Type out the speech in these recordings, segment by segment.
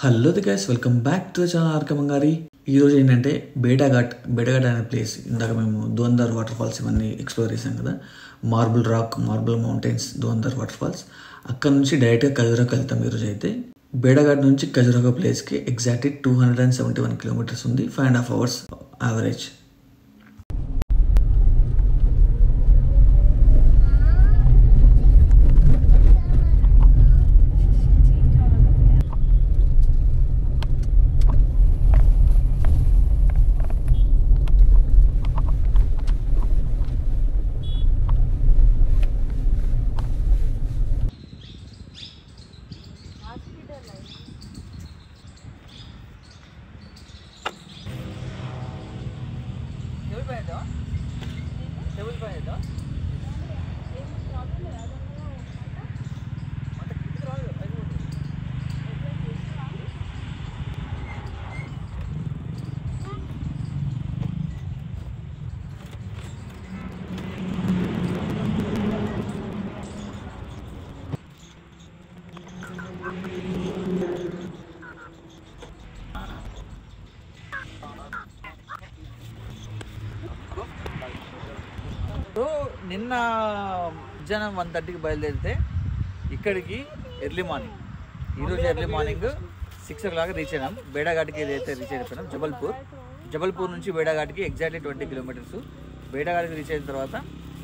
Hello guys, welcome back to the channel RK మంగారి. ఈరోజు ఏంటంటే బేడాఘాట్ అనే ప్లేస్. ఇందాక మేము ధువంధర్ వాటర్ ఫాల్స్ ఇవన్నీ ఎక్స్ప్లోర్ చేసాం కదా. Marble rock, marble mountains, ధువంధర్ water falls. అక్కడ నుంచి డైరెక్ట్గా ఖజురాహోకి వెళ్తాం. ఈరోజు అయితే బేడాఘాట్ నుంచి ఖజురాహో ప్లేస్కి ఎగ్జాక్ట్లీ 271 కిలోమీటర్స్ ఉంది. 5.5 hours యావరేజ్. నిన్న మధ్యాహ్నం 1:30కి బయలుదేరితే ఇక్కడికి ఎర్లీ మార్నింగ్, ఈరోజు ఎర్లీ మార్నింగ్ 6 o'clock రీచ్ అయినాం. బేడాఘాట్కి ఏదైతే రీచ్ అయిపోయినాం జబల్పూర్ నుంచి బేడాఘాట్కి ఎగ్జాక్ట్లీ 20 kilometers. బేడాఘాట్కి రీచ్ అయిన తర్వాత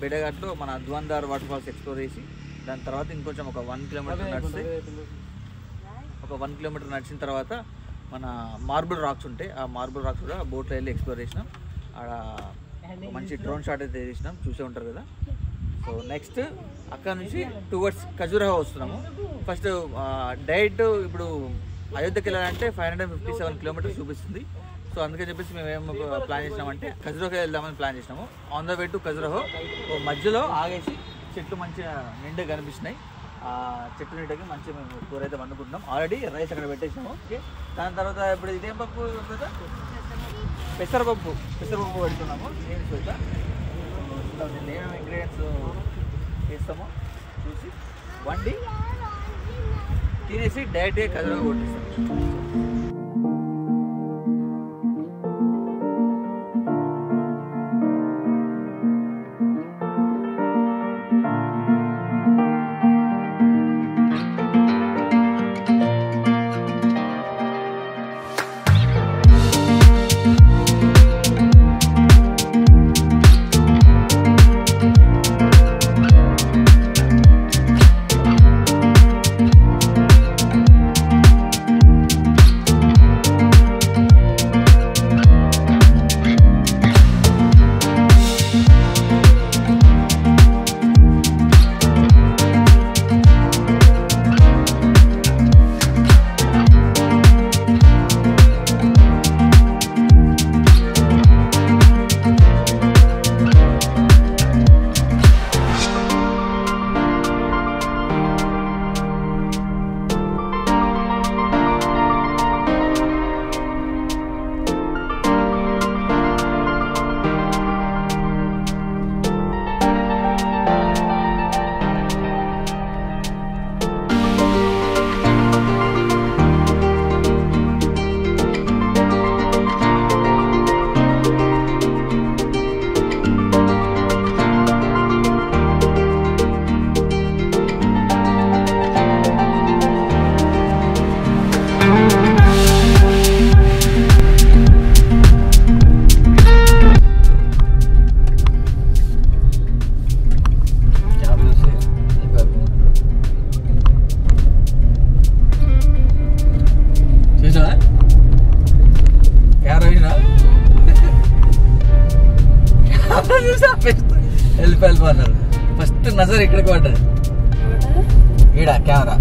బేడాఘాట్లో మన ధువంధర్ వాటర్ ఫాల్స్ ఎక్స్ప్లోర్ చేసి దాని తర్వాత ఇంకొంచెం ఒక 1 kilometer నడిచిన తర్వాత మన మార్బుల్ రాక్స్ ఉంటాయి. ఆ మార్బుల్ రాక్స్ కూడా బోట్లో వెళ్ళి ఎక్స్ప్లోర్ చేసినాం. ఆడ మంచి డ్రోన్ షాట్ అయితే తీసినాం, చూసే ఉంటారు కదా. సో నెక్స్ట్ అక్కడ నుంచి టువర్డ్స్ ఖజురాహో వస్తున్నాము. ఫస్ట్ డైరెక్ట్ ఇప్పుడు అయోధ్యకి వెళ్ళాలంటే 557 kilometers చూపిస్తుంది. సో అందుకని చెప్పేసి మేము ఏం ప్లాన్ చేసినామంటే ఖజురాహోకి వెళ్దామని ప్లాన్ చేసినాము. On the way to Khajuraho మధ్యలో ఆగేసి చెట్లు మంచిగా నిండుగా కనిపిస్తున్నాయి. ఆ చెట్టు నీటికి మంచిగా మేము కూర అయితే వండుకుంటున్నాం. ఆల్రెడీ రైస్ అక్కడ పెట్టేసినాము. ఓకే, దాని తర్వాత ఇప్పుడు ఇదేం పప్పు కదా, పెసరపప్పు పెడుతున్నాము. నేను చూద్దాం ఏమేమి ఇంగ్రీడియంట్స్ వేస్తామో చూసి వండి తినేసి డైరెక్ట్గా ఖజురాహో కొట్టేస్తాం. వెళ్ళిపోయారు. ఫస్ట్ నజర్ ఇక్కడికి పడ్డది. ఈడ కెమెరా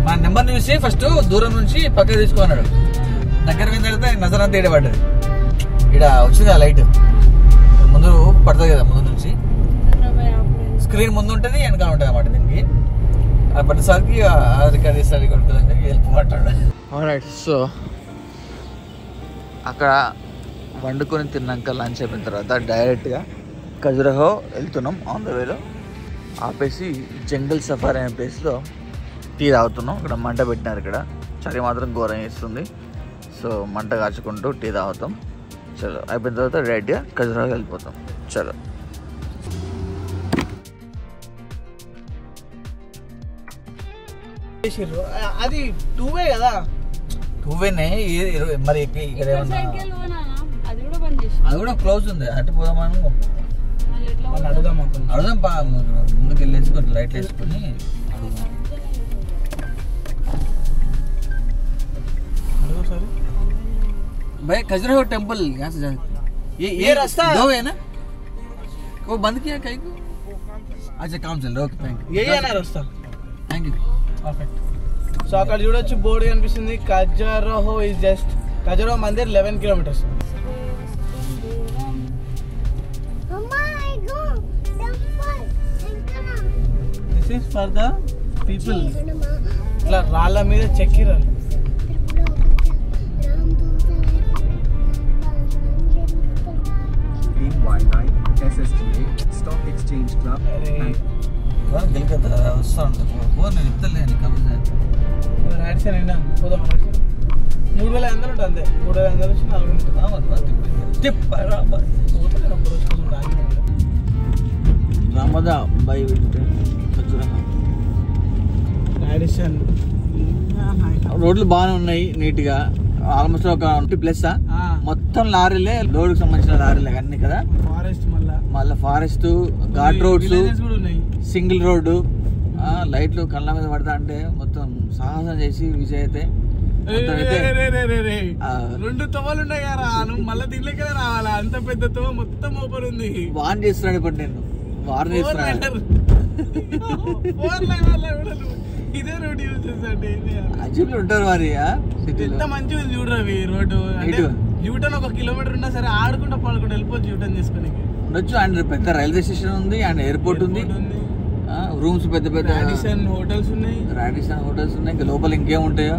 మా నెంబర్ చూసి ఫస్ట్ దూరం నుంచి పక్కకి తీసుకున్నాడు. దగ్గర మీద వెళ్తే నజర్ అంతా ఈడ పడ్డది. ఈడ వచ్చింది ఆ లైట్ ముందు పడుతుంది కదా, ముందు నుంచి స్క్రీన్ ముందు ఉంటుంది, వెనకాల ఉంటుంది అన్నమాట. దీనికి పట్టేసరికి రికార్డ్ చేస్తారు వెళ్ళిపోతాడు. ఆల్రైట్, సో అక్కడ వండుకొని తిన్నాక లంచ్ అయిపోయిన తర్వాత డైరెక్ట్గా ఖజురాహో వెళ్తున్నాం. ఆన్ ద వేలో ఆపేసి జంగల్ సఫారీ అనే ప్లేస్లో టీ తాగుతున్నాం. ఇక్కడ మంట పెట్టినారు. ఇక్కడ చలి మాత్రం ఘోరం వేస్తుంది. సో మంట కాచుకుంటూ టీ తాగుతాం. చలో అయిపోయిన తర్వాత రెడీగా ఖజురాహోకి వెళ్ళిపోతాం. చలో అది 2 కదా 2 మరి ఇక్కడ అది కూడా క్లోజ్ ఉంది. అటు పోదామని అడుగుదాం ముందుకు వెళ్ళేసుకొని లైట్లు వేసుకొని भाई खजुराहो टेंपल यहाँ से जाए ये रास्ता दो है ना वो बंद किया कहीं को अच्छा काम चल रहा है. Okay thank you. यही है ना रास्ता. Thank you. పర్ఫెక్ట్. సో అక్కడ చూడొచ్చు బోర్డు కనిపిస్తుంది. Khajuraho is just Khajuraho Mandir 11 kilometres. This is for the people. ఇట్లా రాళ్ళ మీద చెక్కిరారు. SSGA Stock Exchange Club. గెలికదా వస్తా ఉంటాను. నేను చెప్తలేను కమిషన్ రాడిసన్ అయినా పోదాం. 3500 ఉంటుంది అంతే. 3500 నుంచి 400 రామదా బై రాడిసన్. రోడ్లు బాగానే ఉన్నాయి నీట్గా. ఆల్మోస్ట్ ఒక 20+ మొత్తం లారీలే, లోడ్కి సంబంధించిన లారీలే అన్ని కదా. ఫారెస్ట్ మళ్ళీ forest ghat roads, single road, లైట్లు కళ్ళ మీద పడతా అంటే మొత్తం సాహసం చేసి విజయ్ అయితే 2 తవ్వలు ఉన్నాయి కదా. నువ్వు మళ్ళీ దీంట్లోకి రావాలా? అంత పెద్ద తవ్వ మొత్తం ఓపెన్ ఉంది. వార్న్ చేస్తున్నాడు ఇప్పుడు. నేను వార్న్ చేస్తున్నాను. ఇదే రోడ్ యూజ్ చేస్తాండి. అజీబ్లు ఉంటారు మరి. ఎంత మంచిగా ఉంది చూడరు అవి రోడ్డు. యూటర్న్ 1 కిలోమీటర్ ఉన్నా సరే ఆడుకుంటా పాడుకుంటా వెళ్ళిపోవచ్చు యూటర్న్ చేసుకుని ఉండొచ్చు. అండ్ పెద్ద రైల్వే స్టేషన్ ఉంది, అండ్ ఎయిర్పోర్ట్ ఉంది, రూమ్స్ పెద్ద పెద్ద హోటల్స్ ఉన్నాయి. రాడిసన్ హోటల్స్ ఉన్నాయి. ఇంకా లోపల ఇంకేం ఉంటాయో.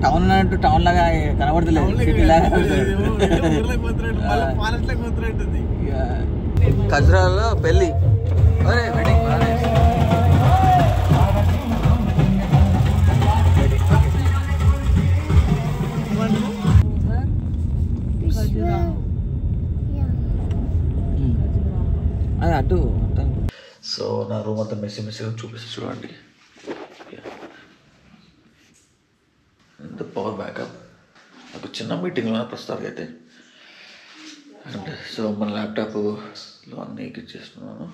టౌన్ అన్నట్టు టౌన్ లాగా కనబడతలేదు, సిటీ లాగా. ఖజురాహోలో పెళ్ళి వెడ్డింగ్. అది అటు. సో నా రూమ్ అంతా మెస్సీగా చూపిస్తే చూడండి. Power backup. నాకు చిన్న మీటింగ్లో ప్రస్తుతానికి అయితే. అండ్ సో మన ల్యాప్టాప్లో అన్నీ ఎక్కిచ్చేస్తున్నాను.